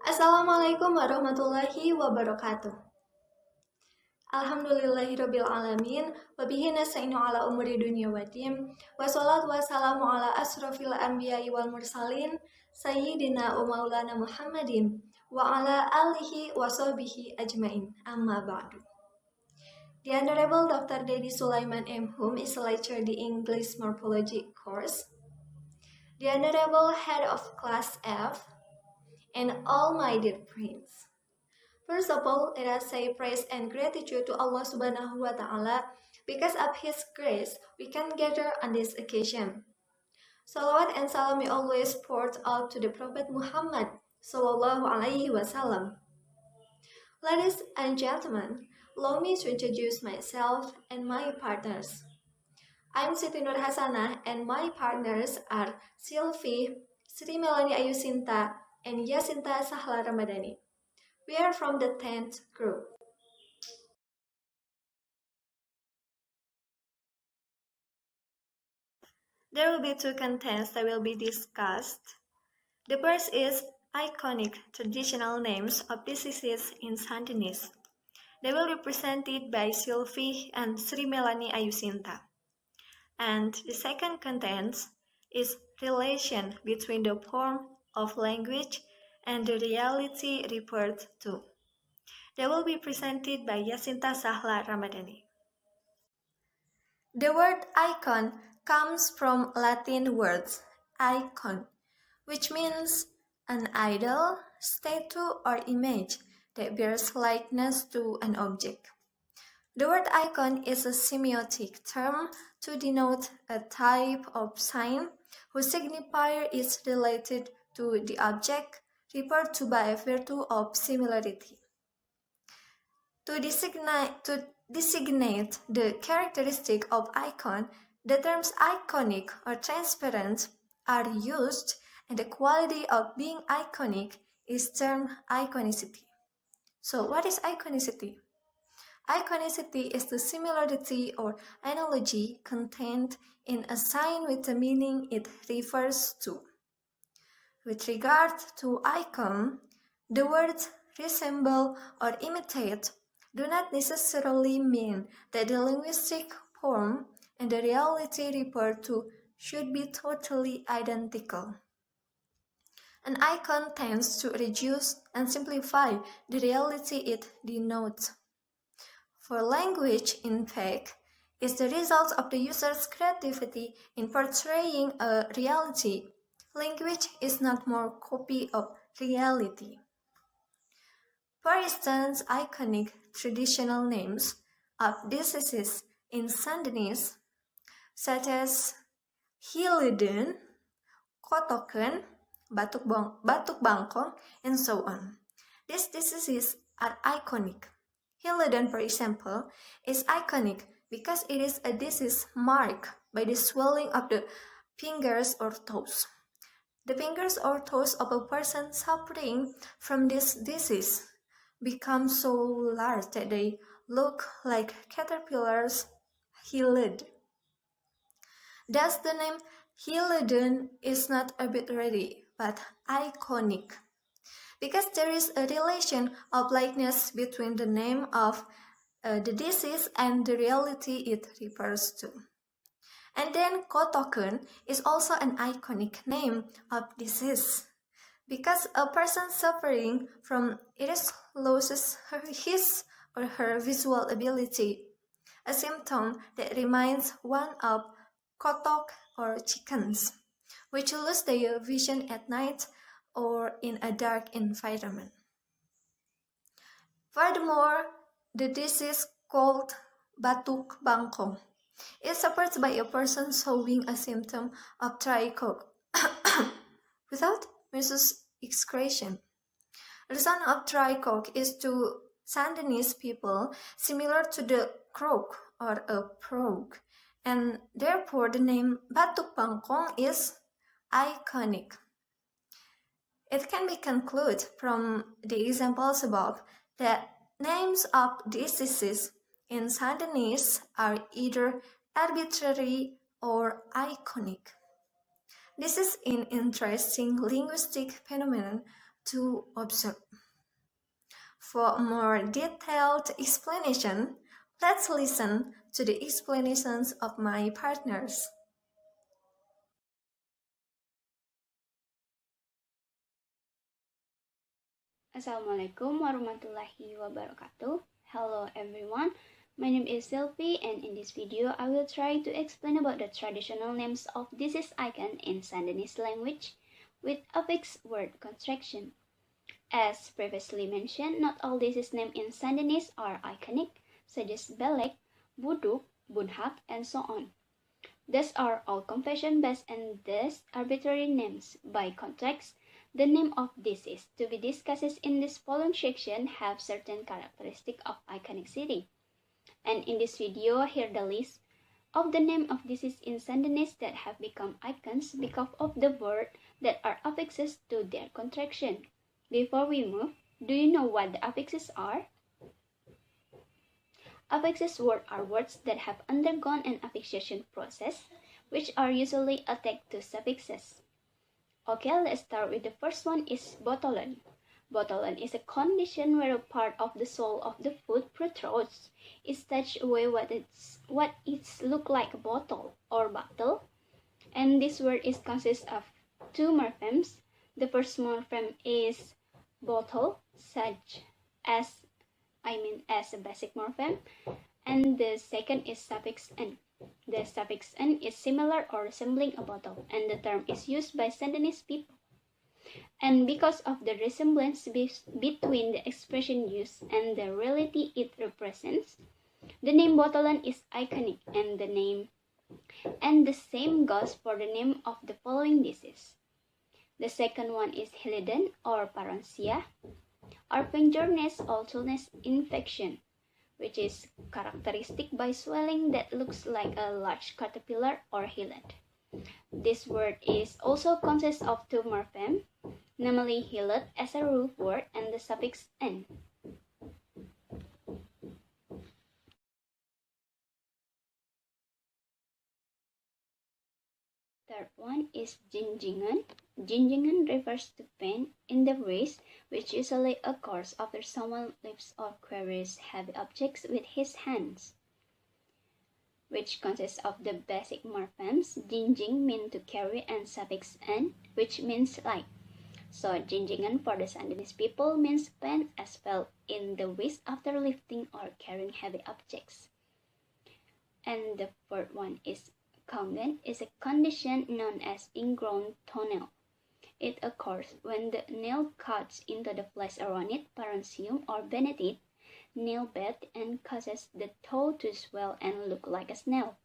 Assalamualaikum warahmatullahi wabarakatuh. Alhamdulillahirabbil alamin wa bihi nasta'inu ala umuri dunya waddin wassalatu wassalamu ala asrofil anbiya'i wal mursalin sayyidina wa maulana Muhammadin wa ala alihi wa sahbihi ajmain amma ba'du. The Honorable Dr. Dedi Sulaiman M. Hum is a lecturer in the English Morphology course. The Honorable Head of Class F and all my dear friends. First of all, let us say praise and gratitude to Allah Subhanahu wa Ta'ala. Because of His grace, we can gather on this occasion. Salawat and salam we always poured out to the Prophet Muhammad Sallallahu Alaihi Wasallam. Ladies and gentlemen, allow me to introduce myself and my partners. I'm Siti Nurhasanah and my partners are Silvih, Melani Yasinta, and Yasinta Sahla Ramadani. We are from the 10th group. There will be two contents that will be discussed. The first is iconic traditional names of diseases in Sundanese. They will be presented by Silvih and Sri Melani Yasinta. And the second content is relation between the form of language and the reality referred to. They will be presented by Yasinta Sahla Ramadani. The word icon comes from Latin words icon, which means an idol, statue, or image that bears likeness to an object. The word icon is a semiotic term to denote a type of sign whose signifier is related to the object referred to by virtue of similarity. To designate the characteristic of icon, the terms iconic or transparent are used, and the quality of being iconic is termed iconicity. So, what is iconicity? Iconicity is the similarity or analogy contained in a sign with the meaning it refers to. With regard to icon, the words resemble or imitate do not necessarily mean that the linguistic form and the reality referred to should be totally identical. An icon tends to reduce and simplify the reality it denotes. For language, in fact, is the result of the user's creativity in portraying a reality. Language is not more copy of reality. For instance, iconic traditional names of diseases in Sundanese, such as Hileden, Kotoken, Batuk Bangkong, and so on. These diseases are iconic. Hileden, for example, is iconic because it is a disease marked by the swelling of the fingers or toes. The fingers or toes of a person suffering from this disease become so large that they look like caterpillars healed. Thus the name Hileden is not arbitrary but iconic, because there is a relation of likeness between the name of the disease and the reality it refers to. And then Kotoken is also an iconic name of disease, because a person suffering from it loses his or her visual ability, a symptom that reminds one of kotok or chickens, which lose their vision at night or in a dark environment. Furthermore, the disease called Batuk Bangkong is suffered by a person showing a symptom of dry cough without mucus excretion. The sound of dry cough is to Sundanese people similar to the croak or a frog, and therefore the name Batuk Bangkong is iconic. It can be concluded from the examples above that names of diseases in Sundanese are either arbitrary or iconic. This is an interesting linguistic phenomenon to observe. For a more detailed explanation, let's listen to the explanations of my partners. Assalamualaikum warahmatullahi wabarakatuh. Hello everyone, my name is Silvih, and in this video I will try to explain about the traditional names of disease icon in Sundanese language with affix word construction. As previously mentioned, not all disease names in Sundanese are iconic, such as Belek, Buduk, Bunhak, and so on. These are all confession-based and thus arbitrary names. By contrast, the name of disease to be discussed in this following section have certain characteristics of iconicity. And in this video, here the list of the name of disease in Sundanese that have become icons because of the word that are affixes to their contraction. Before we move, do you know what the affixes are? Affixes words are words that have undergone an affixation process, which are usually attached to suffixes. Okay, let's start with the first one is botolan. Botolan is a condition where a part of the sole of the foot protrudes in such a way what it look like a bottle or bottle. And this word is consists of two morphemes. The first morpheme is bottle, such as as a basic morpheme, and the second is suffix n. The suffix n is similar or resembling a bottle, and the term is used by Sundanese people. And because of the resemblance between the expression used and the reality it represents, the name botolan is iconic, and the same goes for the name of the following disease. The second one is Hiliden or Paransia, or Penjournes alternate infection, which is characteristic by swelling that looks like a large caterpillar or hilid. This word is also consists of two morphemes, namely hilid as a root word and the suffix n. Third one is jinjingan. Jinjingan refers to pain in the wrist, which usually occurs after someone lifts or carries heavy objects with his hands, which consists of the basic morphemes. Jinjing means to carry and suffix n, which means like. So jinjingan for the Sundanese people means pain as felt in the wrist after lifting or carrying heavy objects. And the fourth one is Kangen is a condition known as ingrown toenail. It occurs when the nail cuts into the flesh around it, parantium, or beneath it, nail bed, and causes the toe to swell and look like a snail.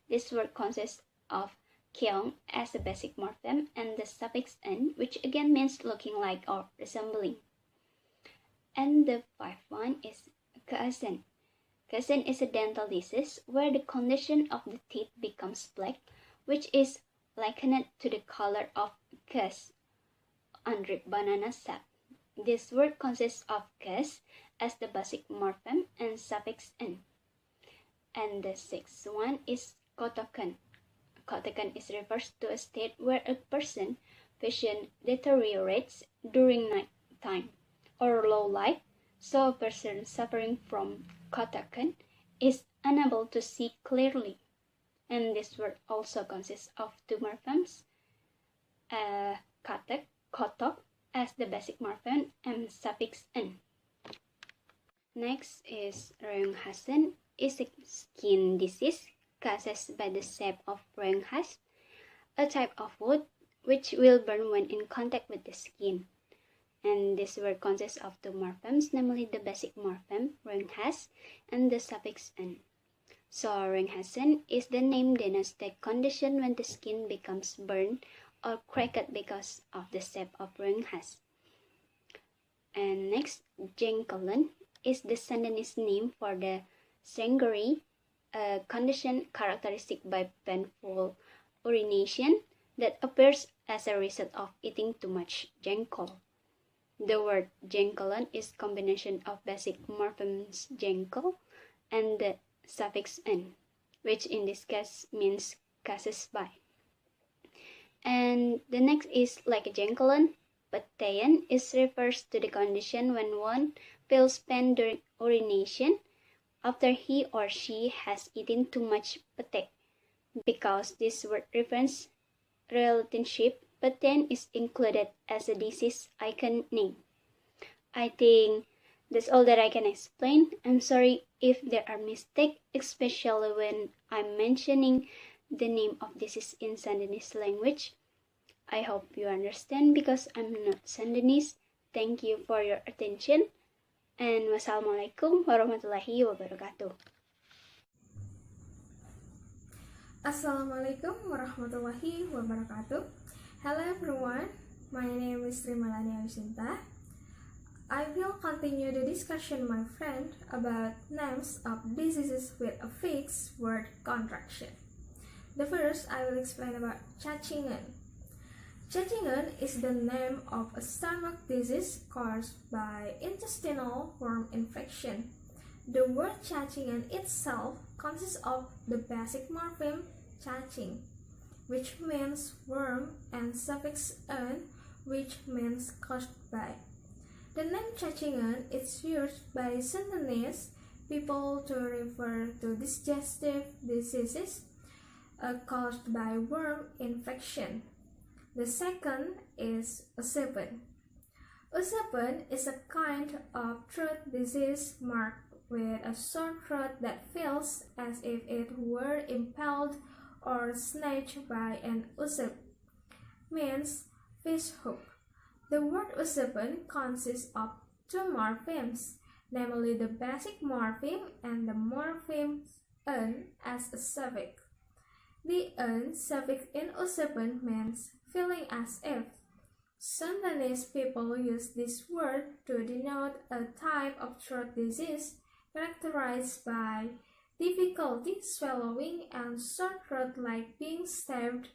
This word consists of keong as a basic morpheme and the suffix n, which again means looking like or resembling. And the fifth one is kaasen. Kaasen is a dental disease where the condition of the teeth becomes black, which is likened to the color of kaas, unripe banana sap. This word consists of kaas as the basic morpheme and suffix n. And the sixth one is kotokan. Kotokan is refers to a state where a person's vision deteriorates during night time or low light, so a person suffering from kotokan is unable to see clearly. And this word also consists of two morphemes, katek, kotok as the basic morpheme and suffix n. Next is Rheumhasen is a skin disease caused by the shape of rheumhas, a type of wood which will burn when in contact with the skin. And this word consists of two morphemes, namely the basic morpheme rheumhas and the suffix n. So Rheumhasen is the name denotes the condition when the skin becomes burned or cracked because of the shape of rheumhas. And next, Jengkelan is the Sundanese name for the sanguinary condition characteristic by painful urination that appears as a result of eating too much jengkol. The word jengkelan is combination of basic morphemes jengkel and the suffix n, which in this case means causes by. And the next is like jengkelan Petean is refers to the condition when one feels pain during urination after he or she has eaten too much pete. Because this word reference relationship, Petean is included as a disease icon name. I think that's all that I can explain. I'm sorry if there are mistakes, especially when I'm mentioning the name of disease in Sundanese language. I hope you understand because I'm not Sundanese. Thank you for your attention. And wassalamualaikum warahmatullahi wabarakatuh. Assalamualaikum warahmatullahi wabarakatuh. Hello everyone, my name is Melani Yasinta. I will continue the discussion, my friend, about names of diseases with a fixed word contraction. The first, I will explain about cacingan. Cacingan is the name of a stomach disease caused by intestinal worm infection. The word cacingan itself consists of the basic morpheme cacing, which means worm, and suffix "an," which means caused by. The name cacingan is used by Sundanese people to refer to digestive diseases caused by worm infection. The second is usapan. Usapan is a kind of throat disease marked with a sore throat that feels as if it were impaled or snatched by an usap, means fish hook. The word usapan consists of two morphemes, namely the basic morpheme and the morpheme "an" as a suffix. The "an" suffix in usapan means feeling as if. Sundanese people use this word to denote a type of throat disease characterized by difficulty swallowing and sore throat like being stabbed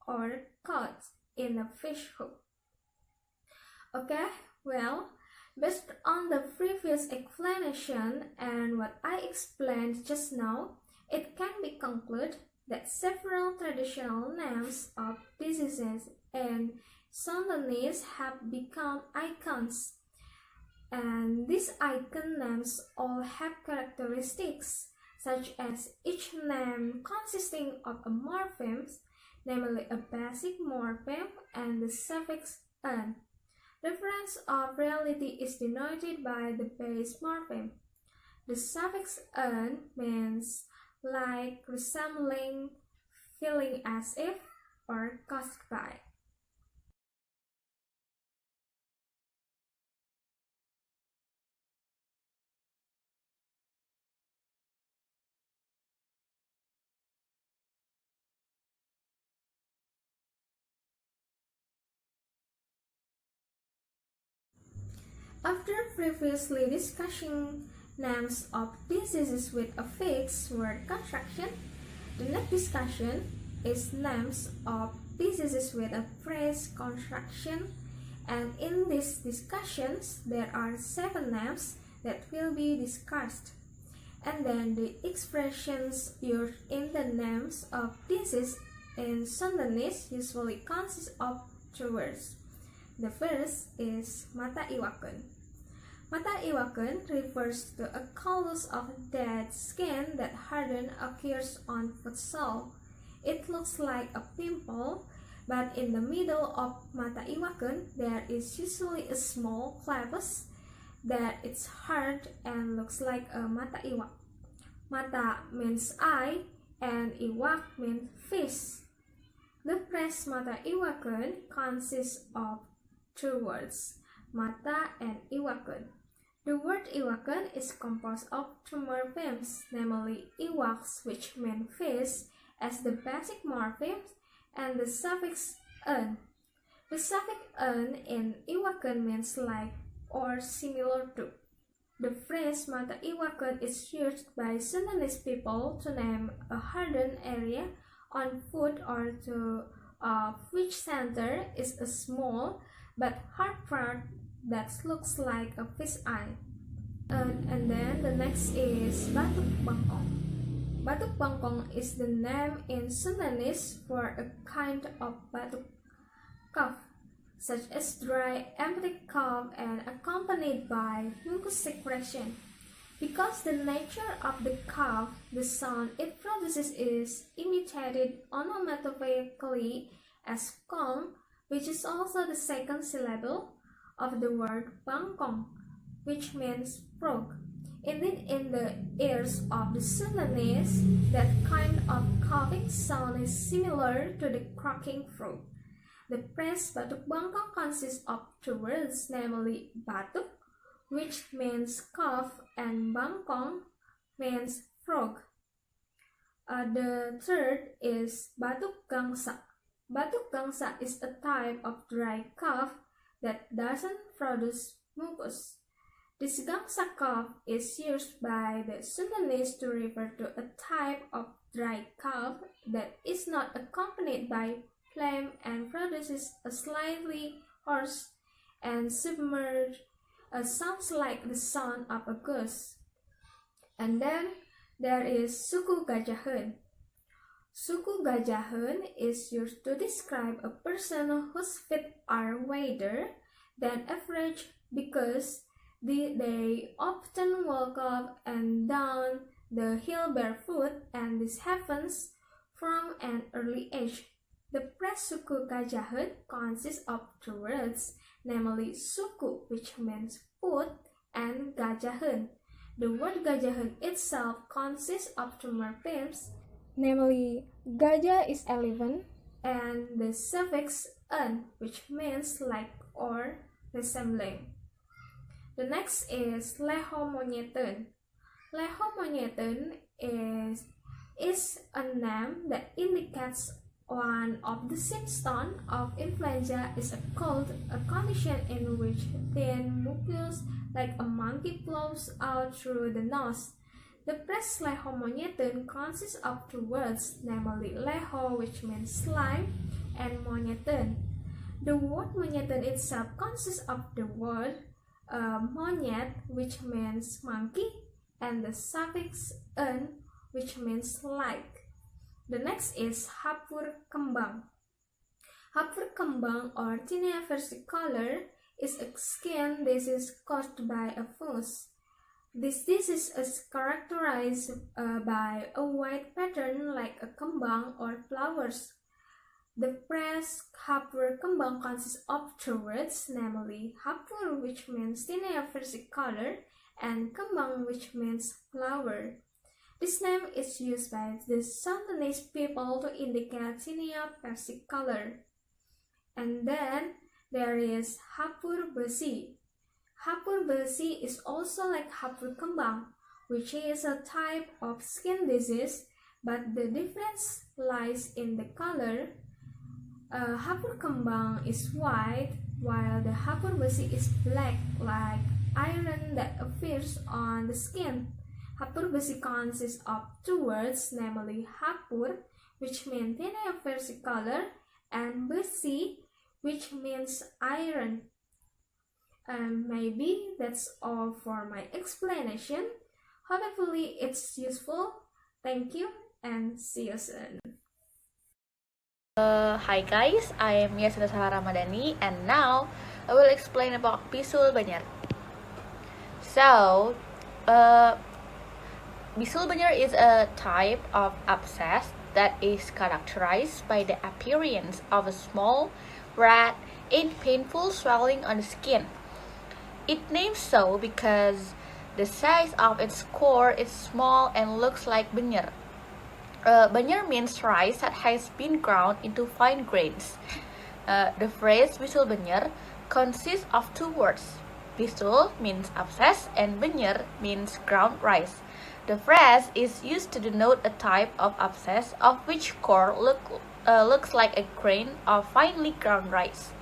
or caught in a fish hook. Okay, well, based on the previous explanation and what I explained just now, it can be concluded that several traditional names of diseases in Sundanese have become icons. And these icon names all have characteristics, such as each name consisting of a morpheme, namely a basic morpheme and the suffix "an." Reference of reality is denoted by the base morpheme. The suffix "an" means like, resembling, feeling as if, or caused by. After previously discussing names of diseases with a fixed word contraction, the next discussion is names of diseases with a phrase contraction, and in these discussions there are 7 names that will be discussed. And then the expressions used in the names of disease in Sundanese usually consist of 2 words. The first is mata iwakan. Mata iwakan refers to a callus of dead skin that harden occurs on foot sole. It looks like a pimple, but in the middle of mata iwakan there is usually a small clavus that is hard and looks like a mata iwak. Mata means eye and iwak means fish. The phrase mata iwakan consists of 2 words, mata and iwakan. The word iwakan is composed of 2 morphemes, namely iwaks, which mean fish, as the basic morpheme, and the suffix "an." The suffix "an" in iwakan means like or similar to. The phrase mata iwakan is used by Sundanese people to name a hardened area on foot or to which center is a small but hard part that looks like a fish eye. And then the next is batuk bangkong. Batuk bangkong is the name in Sundanese for a kind of batuk cough. such as dry, empty cough and accompanied by mucus secretion. Because the nature of the cough, the sound it produces is imitated onomatopoeically as kong, which is also the second syllable of the word bangkong, which means frog. Indeed, in the ears of the Sundanese, that kind of coughing sound is similar to the croaking frog. The phrase batuk bangkong consists of two words, namely batuk, which means cough, and bangkong means frog. The third is batuk gangsa. Batuk gangsa is a type of dry cough that doesn't produce mucus. This gangsa cough is used by the Sundanese to refer to a type of dry cough that is not accompanied by phlegm and produces a slightly hoarse and submerged sounds like the sound of a goose. And then there is suku gajaheun. Suku gajaheun is used to describe a person whose feet are wider than average because they often walk up and down the hill barefoot, and this happens from an early age. The phrase suku gajaheun consists of two words, namely suku, which means foot, and gajaheun. The word gajaheun itself consists of two morphemes, namely gajah is elephant, and the suffix "an," which means like or resembling. The next is lehomonyeten. Lehomonyeten is a name that indicates one of the symptoms of influenza is a cold, a condition in which thin mucus like a monkey flows out through the nose. The phrase lehomonyeten consists of two words, namely leho, which means slime, and monyeten. The word monyeten itself consists of the word monyet, which means monkey, and the suffix en, which means like. The next is hapur kembang. Hapur kembang or tinea versicolor is a skin disease caused by a fungus. This disease is characterized by a white pattern like a kembang or flowers. The phrase hapur kembang consists of two words, namely hapur, which means tinea versicolor, and kembang, which means flower. This name is used by the Sundanese people to indicate tinea versicolor. And then there is hapur besi. Hapur besi is also like hapur kembang, which is a type of skin disease, but the difference lies in the color. Hapur kembang is white, while the hapur besi is black, like iron that appears on the skin. Hapur besi consists of two words, namely hapur, which means tinea versicolor, and besi, which means iron. Maybe that's all for my explanation. Hopefully it's useful. Thank you and see you soon. Hi guys, I am Yasinta Ramadani, and now I will explain about bisul banyer. So, bisul banyer is a type of abscess that is characterized by the appearance of a small, red, and painful swelling on the skin. It named so because the size of its core is small and looks like banyer. Banyer means rice that has been ground into fine grains. The phrase bisul banyer consists of two words. Bisul means abscess and banyer means ground rice. The phrase is used to denote a type of abscess of which core looks like a grain of finely ground rice.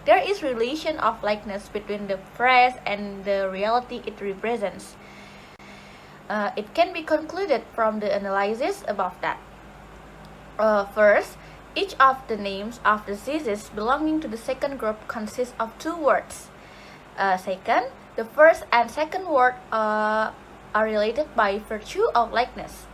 There is relation of likeness between the phrase and the reality it represents. It can be concluded from the analysis above that. First, each of the names of diseases belonging to the second group consists of two words. Second, the first and second word are related by virtue of likeness.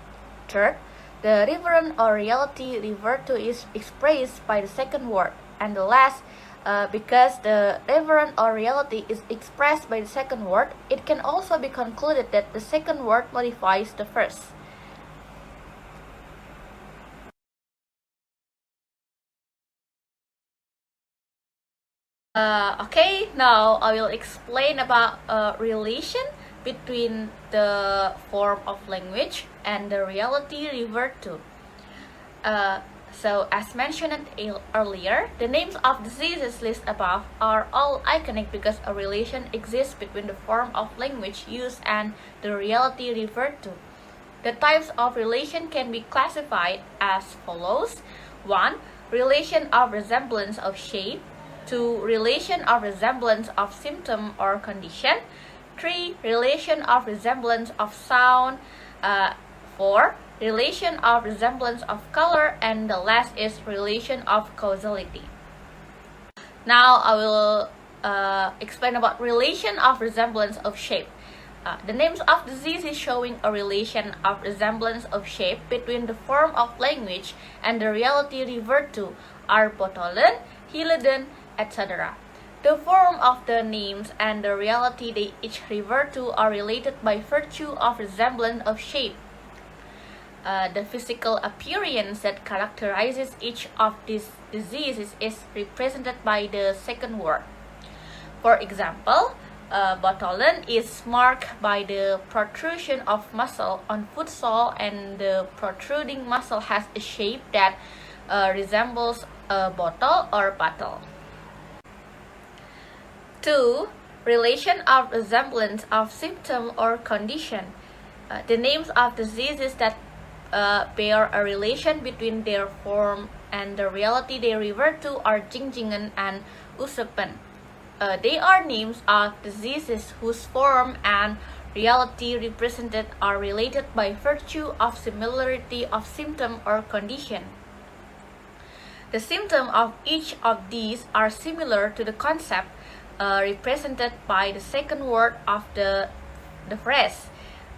Third, the referent or reality referred to is expressed by the second word. And the last, Because the referent or reality is expressed by the second word, it can also be concluded that the second word modifies the first. Okay, now I will explain about relation between the form of language and the reality referred to. So, as mentioned earlier, the names of diseases listed above are all iconic because a relation exists between the form of language used and the reality referred to. The types of relation can be classified as follows. 1. Relation of resemblance of shape. 2. Relation of resemblance of symptom or condition. 3. Relation of resemblance of sound. 4. Relation of resemblance of color, and the last is relation of causality. Now I will explain about relation of resemblance of shape. The names of diseases showing a relation of resemblance of shape between the form of language and the reality referred to are botolen, hileden, etc. The form of the names and the reality they each refer to are related by virtue of resemblance of shape. The physical appearance that characterizes each of these diseases is represented by the second word. For example, botolen is marked by the protrusion of muscle on foot sole, and the protruding muscle has a shape that resembles a bottle or bottle. 2. Relation of resemblance of symptom or condition. The names of diseases that bear a relation between their form and the reality they refer to are jingjingen and usepen. They are names of diseases whose form and reality represented are related by virtue of similarity of symptom or condition. The symptom of each of these are similar to the concept represented by the second word of the phrase.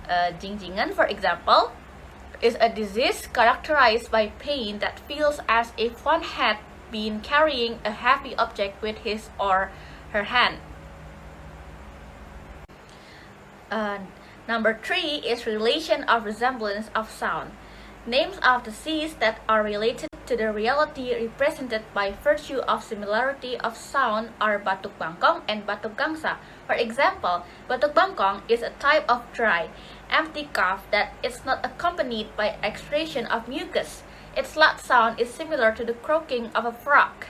Jingjingen, for example, is a disease characterized by pain that feels as if one had been carrying a heavy object with his or her hand. Number 3 is relation of resemblance of sound. Names of disease that are related to the reality represented by virtue of similarity of sound are batuk bangkong and batuk gangsa. For example, batuk bangkong is a type of dry, empty cough that is not accompanied by extraction of mucus. Its loud sound is similar to the croaking of a frog.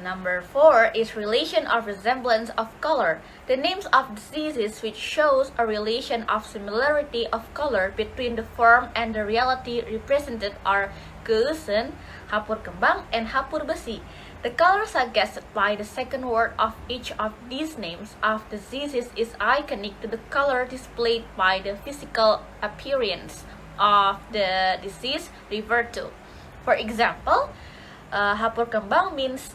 Number 4 is relation of resemblance of color. The names of diseases which shows a relation of similarity of color between the form and the reality represented are keusen, hapur kembang, and hapur besi. The color suggested by the second word of each of these names of diseases is iconic to the color displayed by the physical appearance of the disease referred to. For example, hapur kembang means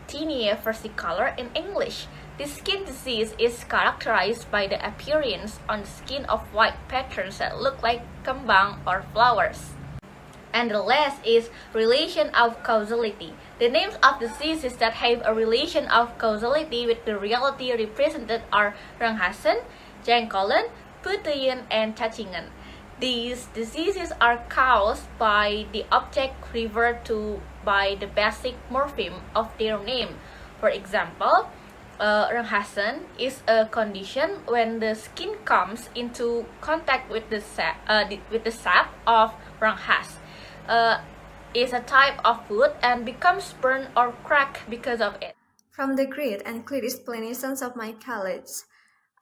tinea versicolor in English. This skin disease is characterized by the appearance on the skin of white patterns that look like kembang or flowers. And the last is relation of causality. The names of diseases that have a relation of causality with the reality represented are Renghasen, Jengkolen, Puteyen, and Cacingan. These diseases are caused by the object referred to by the basic morpheme of their name. For example, Renghasen is a condition when the skin comes into contact with the sap of Renghas. Is a type of wood and becomes burned or cracked because of it. From the great and clear explanations of my colleagues,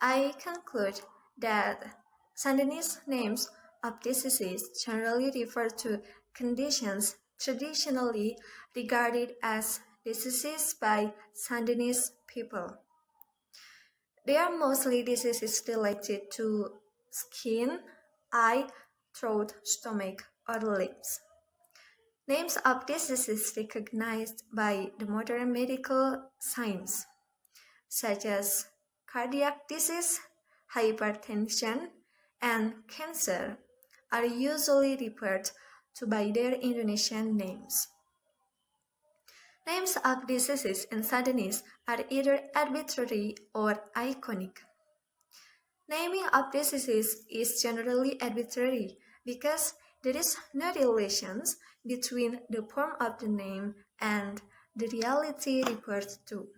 I conclude that Sundanese names of diseases generally refer to conditions traditionally regarded as diseases by Sundanese people. They are mostly diseases related to skin, eye, throat, stomach, or lips. Names of diseases recognized by the modern medical science, such as cardiac disease, hypertension, and cancer, are usually referred to by their Indonesian names. Names of diseases in Sundanese are either arbitrary or iconic. Naming of diseases is generally arbitrary because there is no relations between the form of the name and the reality referred to.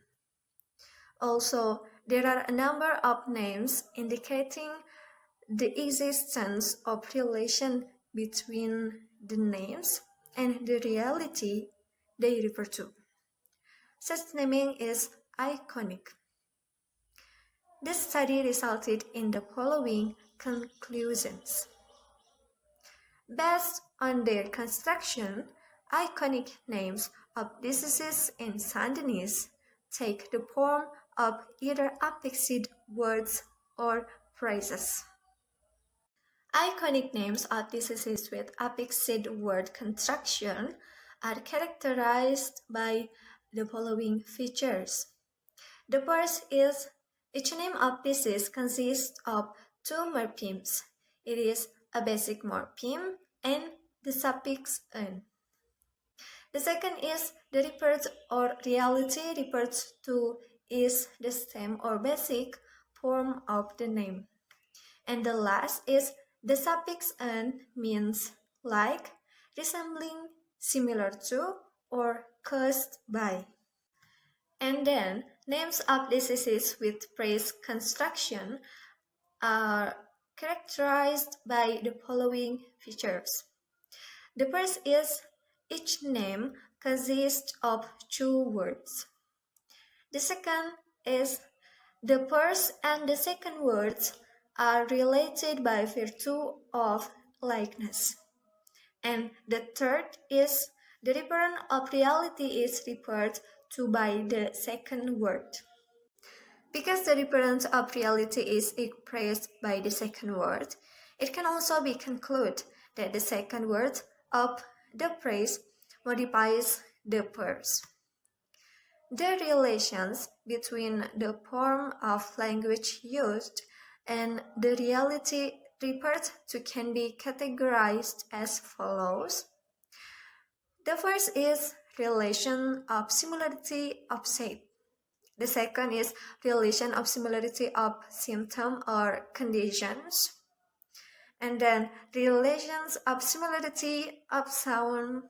Also, there are a number of names indicating the existence of relation between the names and the reality they refer to. Such naming is iconic. This study resulted in the following conclusions. Based on their construction, iconic names of diseases in Sundanese take the form of either affixed words or phrases. Iconic names of diseases with affixed word construction are characterized by the following features. The first is each name of disease consists of two morphemes. It is a basic morpheme and the suffix "-n". The second is the referred or reality referred to is the stem or basic form of the name. And the last is the suffix "-n" means like, resembling, similar to, or caused by. And then, names of diseases with phrase construction are characterized by the following features. The first is each name consists of two words. The second is the first and the second words are related by virtue of likeness. And the third is the referent of reality is referred to by the second word. Because the reference of reality is expressed by the second word, it can also be concluded that the second word of the phrase modifies the first. The relations between the form of language used and the reality referred to can be categorized as follows. The first is relation of similarity of shape. The second is relation of similarity of symptom or conditions. And then relations of similarity of sound.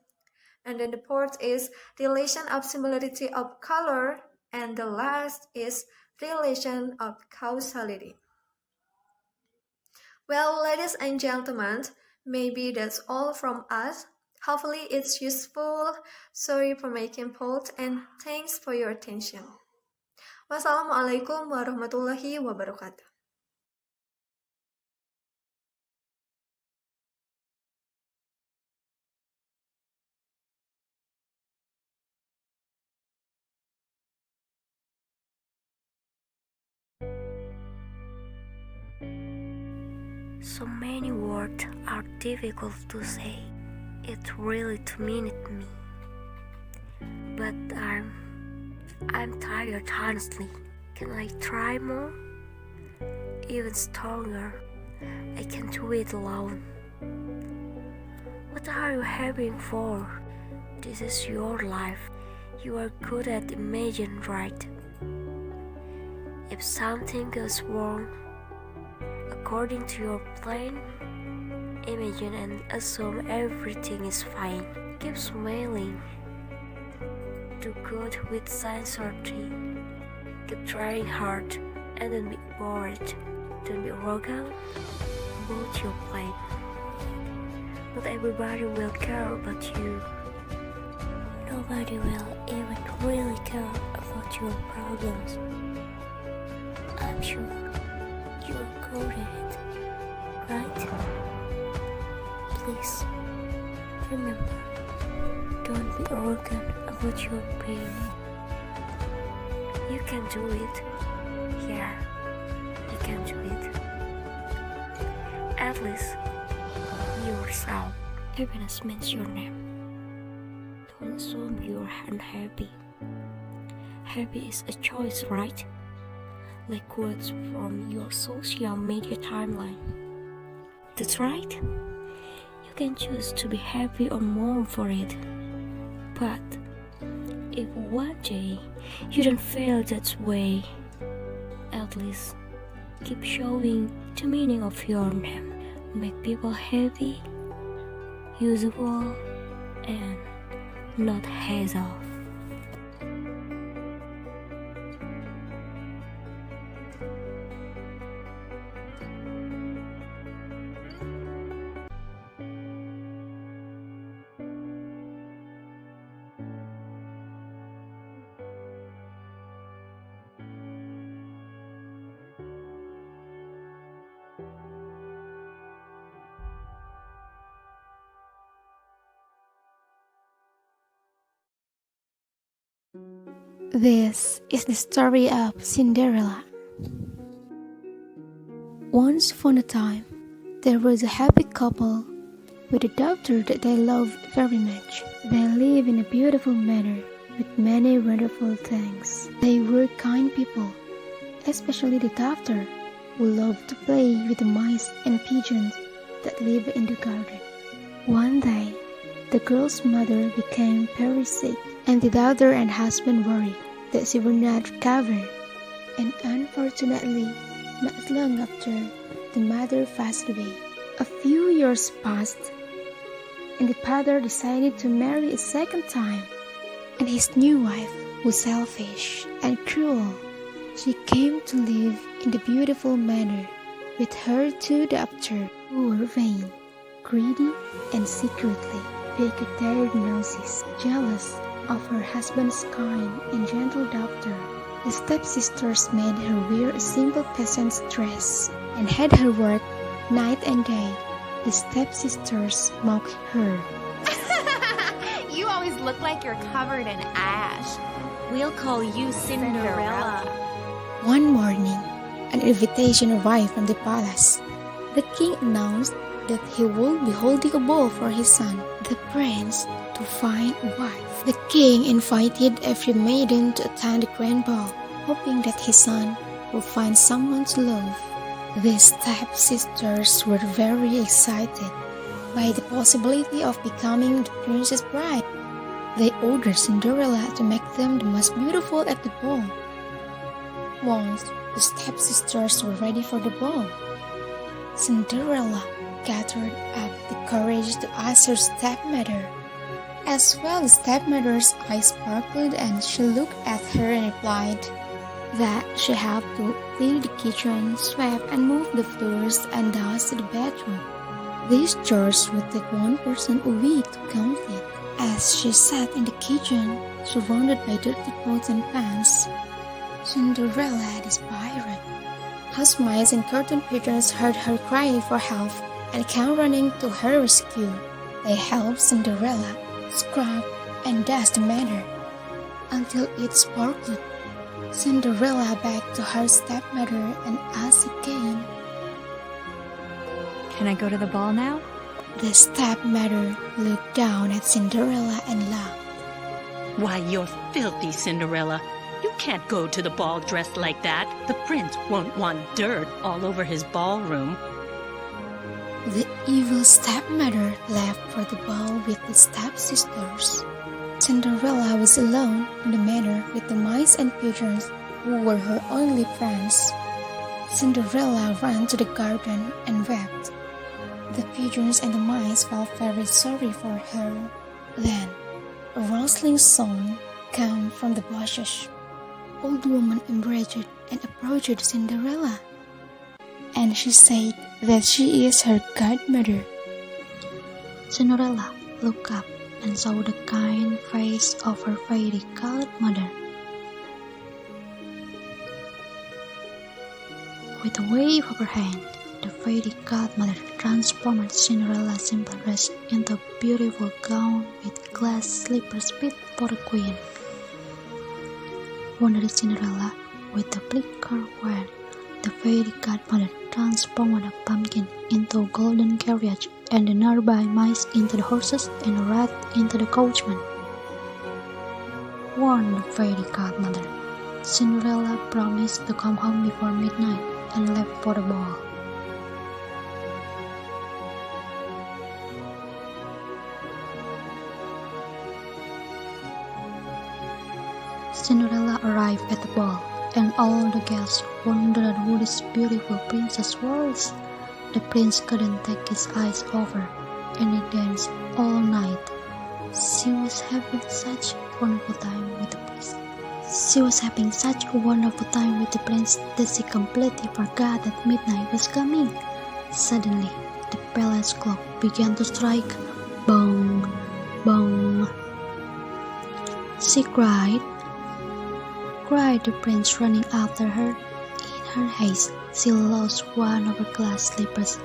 And then the fourth is relation of similarity of color. And the last is relation of causality. Well, ladies and gentlemen, maybe that's all from us. Hopefully it's useful. Sorry for making fault and thanks for your attention. Wassalamualaikum warahmatullahi wabarakatuh. So many words are difficult to say. It's really to mean it me. But I'm tired honestly. Can I try more? Even stronger. I can do it alone. What are you having for? This is your life. You are good at imagining, right? If something goes wrong, according to your plan, imagine and assume everything is fine. Keep smiling. Do good with sincerity. Keep trying hard and don't be bored. Don't be arrogant about your plan. Not everybody will care about you. Nobody will even really care about your problems. I'm sure you are good at it, right? Please, remember, don't be arrogant about your pain. You can do it. Yeah, you can do it. At least, yourself. Happiness means your name. Don't assume you're unhappy. Happy is a choice, right? Like quotes from your social media timeline. That's right. You can choose to be happy or mourn for it. But If one day you don't feel that way, at least keep showing the meaning of your name. Make people happy, usable, and not hassle. This is the story of Cinderella. Once upon a time, there was a happy couple with a daughter that they loved very much. They lived in a beautiful manner with many wonderful things. They were kind people, especially the daughter, who loved to play with the mice and pigeons that live in the garden. One day, the girl's mother became very sick, and the daughter and husband worried that she would not recover. And unfortunately, not long after, the mother passed away. A few years passed, and the father decided to marry a second time. And his new wife was selfish and cruel. She came to live in the beautiful manor with her two daughters, who were vain, greedy, and secretly picked their noses, jealous of her husband's kind and gentle daughter. The stepsisters made her wear a simple peasant's dress and had her work night and day. The stepsisters mocked her. You always look like you're covered in ash. We'll call you Cinderella. One morning, an invitation arrived from the palace. The king announced that he would be holding a ball for his son, the prince, to find a wife. The king invited every maiden to attend the grand ball, hoping that his son would find someone to love. The stepsisters were very excited by the possibility of becoming the prince's bride. They ordered Cinderella to make them the most beautiful at the ball. Once the stepsisters were ready for the ball, Cinderella gathered up the courage to ask her stepmother. As well, the stepmother's eyes sparkled and she looked at her and replied that she had to clean the kitchen, sweep and move the floors and dust the bedroom. These chores would take one person a week to complete. As she sat in the kitchen, surrounded by dirty pots and pans, Cinderella despaired. House mice and curtain pigeons heard her crying for help and came running to her rescue. They helped Cinderella scrub and dust the manor until it sparkled. Cinderella begged to her stepmother and asked again, "Can I go to the ball now?" The stepmother looked down at Cinderella and laughed. Why, you're filthy, Cinderella. You can't go to the ball dressed like that. The prince won't want dirt all over his ballroom. The evil stepmother left for the ball with the stepsisters. Cinderella was alone in the manor with the mice and pigeons, who were her only friends. Cinderella ran to the garden and wept. The pigeons and the mice felt very sorry for her. Then, a rustling sound came from the bushes. Old woman embraced and approached Cinderella, and she said that she is her godmother. Cinderella looked up and saw the kind face of her fairy godmother. With a wave of her hand, the fairy godmother transformed Cinderella's simple dress into a beautiful gown with glass slippers fit for a queen. Wondered Cinderella, with the flicker wand, the fairy godmother transformed a pumpkin into a golden carriage and the nearby mice into the horses and the rat into the coachman. Warned the fairy godmother, Cinderella promised to come home before midnight and left for the ball. Cinderella arrived at the ball, and all the guests wondered who this beautiful princess was. The prince couldn't take his eyes off her, and he danced all night. She was having such a wonderful time with the prince. That she completely forgot that midnight was coming. Suddenly, the palace clock began to strike. Bong, bong. She cried, the prince running after her. In her haste, she lost one of her glass slippers.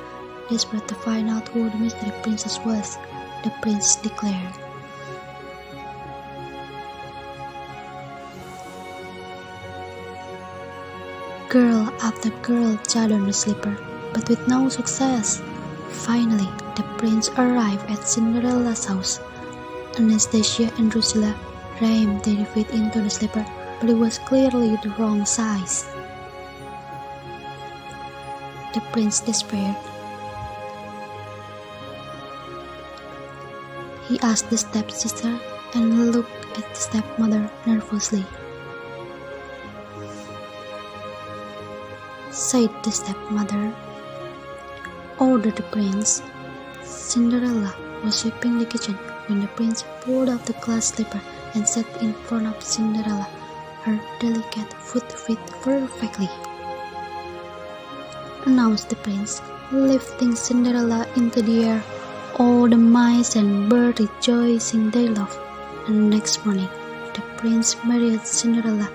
Desperate to find out who the mystery princess was, the prince declared, girl after girl tried on the slipper, but with no success. Finally, the prince arrived at Cinderella's house. Anastasia and Drusilla rammed their feet into the slipper, but it was clearly the wrong size. The prince despaired. He asked the stepsister and looked at the stepmother nervously. Said the stepmother, ordered the prince. Cinderella was sweeping the kitchen when the prince pulled off the glass slipper and sat in front of Cinderella. Her delicate foot fit perfectly, announced the prince, lifting Cinderella into the air. All the mice and birds rejoicing their love. And the next morning, the prince married Cinderella